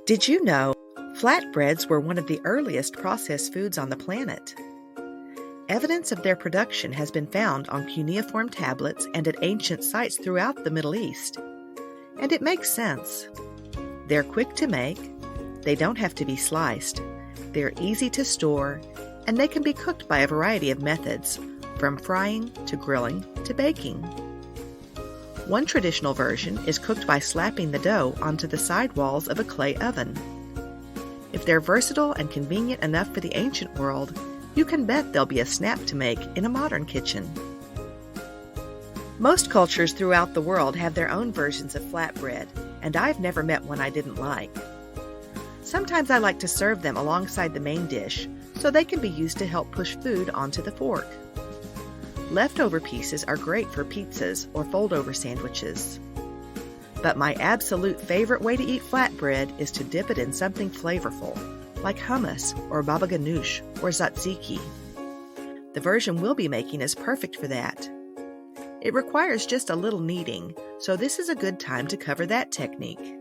Did you know flatbreads were one of the earliest processed foods on the planet? Evidence of their production has been found on cuneiform tablets and at ancient sites throughout the Middle East. And it makes sense. They're quick to make, they don't have to be sliced, they're easy to store, and they can be cooked by a variety of methods, from frying to grilling to baking. One traditional version is cooked by slapping the dough onto the side walls of a clay oven. If they're versatile and convenient enough for the ancient world, you can bet they'll be a snap to make in a modern kitchen. Most cultures throughout the world have their own versions of flatbread, and I've never met one I didn't like. Sometimes I like to serve them alongside the main dish, so they can be used to help push food onto the fork. Leftover pieces are great for pizzas or fold-over sandwiches. But my absolute favorite way to eat flatbread is to dip it in something flavorful, like hummus or baba ganoush or tzatziki. The version we'll be making is perfect for that. It requires just a little kneading, so this is a good time to cover that technique.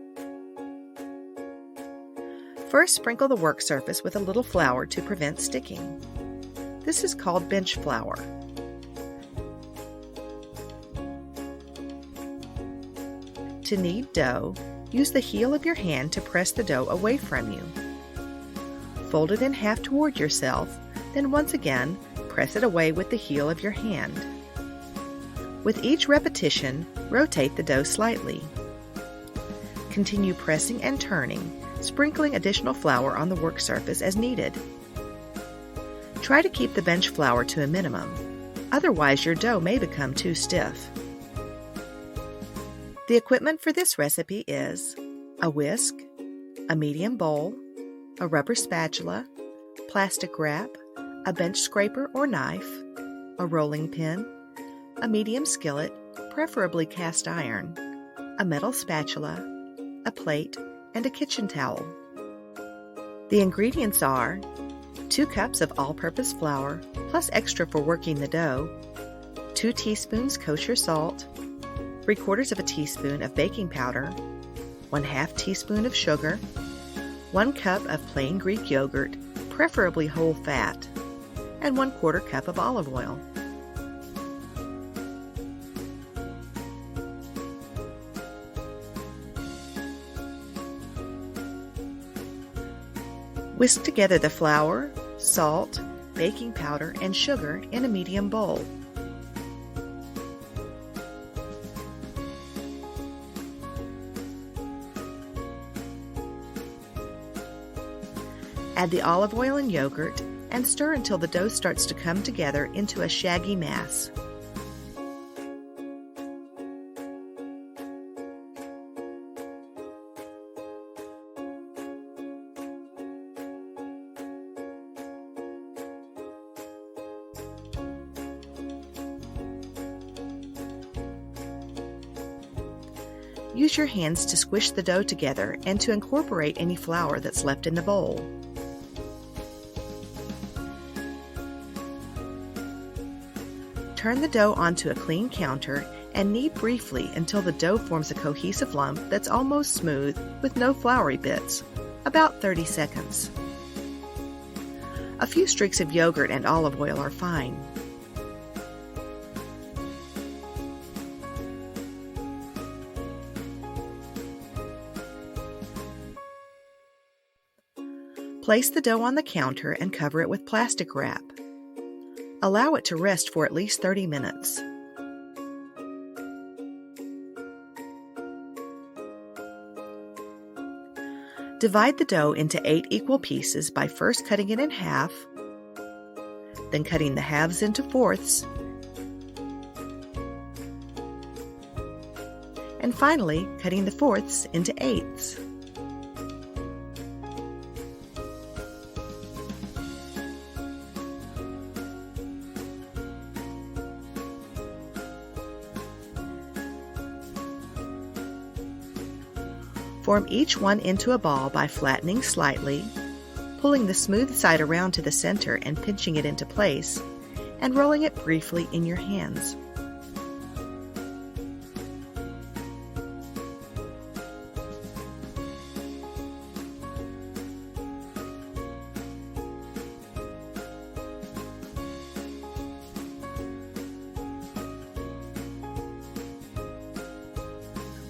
First, sprinkle the work surface with a little flour to prevent sticking. This is called bench flour. To knead dough, use the heel of your hand to press the dough away from you. Fold it in half toward yourself, then once again, press it away with the heel of your hand. With each repetition, rotate the dough slightly. Continue pressing and turning, sprinkling additional flour on the work surface as needed. Try to keep the bench flour to a minimum, otherwise your dough may become too stiff. The equipment for this recipe is a whisk, a medium bowl, a rubber spatula, plastic wrap, a bench scraper or knife, a rolling pin, a medium skillet, preferably cast iron, a metal spatula, a plate, and a kitchen towel. The ingredients are 2 cups of all-purpose flour, plus extra for working the dough, 2 teaspoons kosher salt, 3/4 teaspoon of baking powder, 1/2 teaspoon of sugar, 1 cup of plain Greek yogurt, preferably whole fat, and 1/4 cup of olive oil. Whisk together the flour, salt, baking powder, and sugar in a medium bowl. Add the olive oil and yogurt and stir until the dough starts to come together into a shaggy mass. Use your hands to squish the dough together and to incorporate any flour that's left in the bowl. Turn the dough onto a clean counter and knead briefly until the dough forms a cohesive lump that's almost smooth with no floury bits, about 30 seconds. A few streaks of yogurt and olive oil are fine. Place the dough on the counter and cover it with plastic wrap. Allow it to rest for at least 30 minutes. Divide the dough into 8 equal pieces by first cutting it in half, then cutting the halves into fourths, and finally cutting the fourths into eighths. Form each one into a ball by flattening slightly, pulling the smooth side around to the center and pinching it into place, and rolling it briefly in your hands.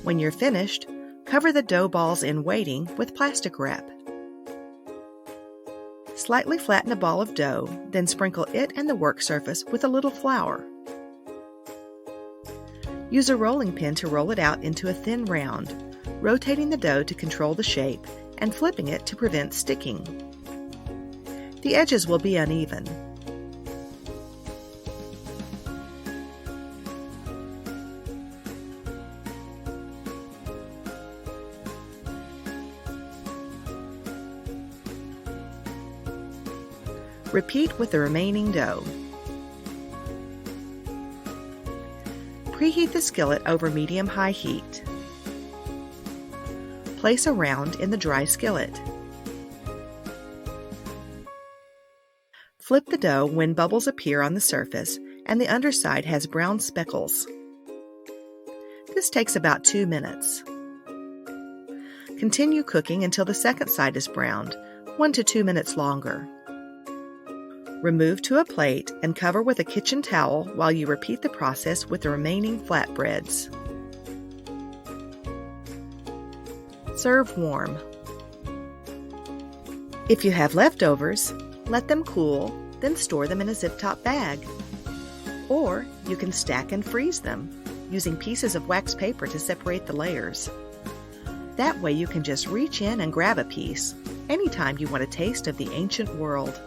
When you're finished, cover the dough balls in waiting with plastic wrap. Slightly flatten a ball of dough, then sprinkle it and the work surface with a little flour. Use a rolling pin to roll it out into a thin round, rotating the dough to control the shape and flipping it to prevent sticking. The edges will be uneven. Repeat with the remaining dough. Preheat the skillet over medium-high heat. Place a round in the dry skillet. Flip the dough when bubbles appear on the surface and the underside has brown speckles. This takes about 2 minutes. Continue cooking until the second side is browned, 1 to 2 minutes longer. Remove to a plate and cover with a kitchen towel while you repeat the process with the remaining flatbreads. Serve warm. If you have leftovers, let them cool, then store them in a zip-top bag. Or you can stack and freeze them, using pieces of wax paper to separate the layers. That way you can just reach in and grab a piece anytime you want a taste of the ancient world.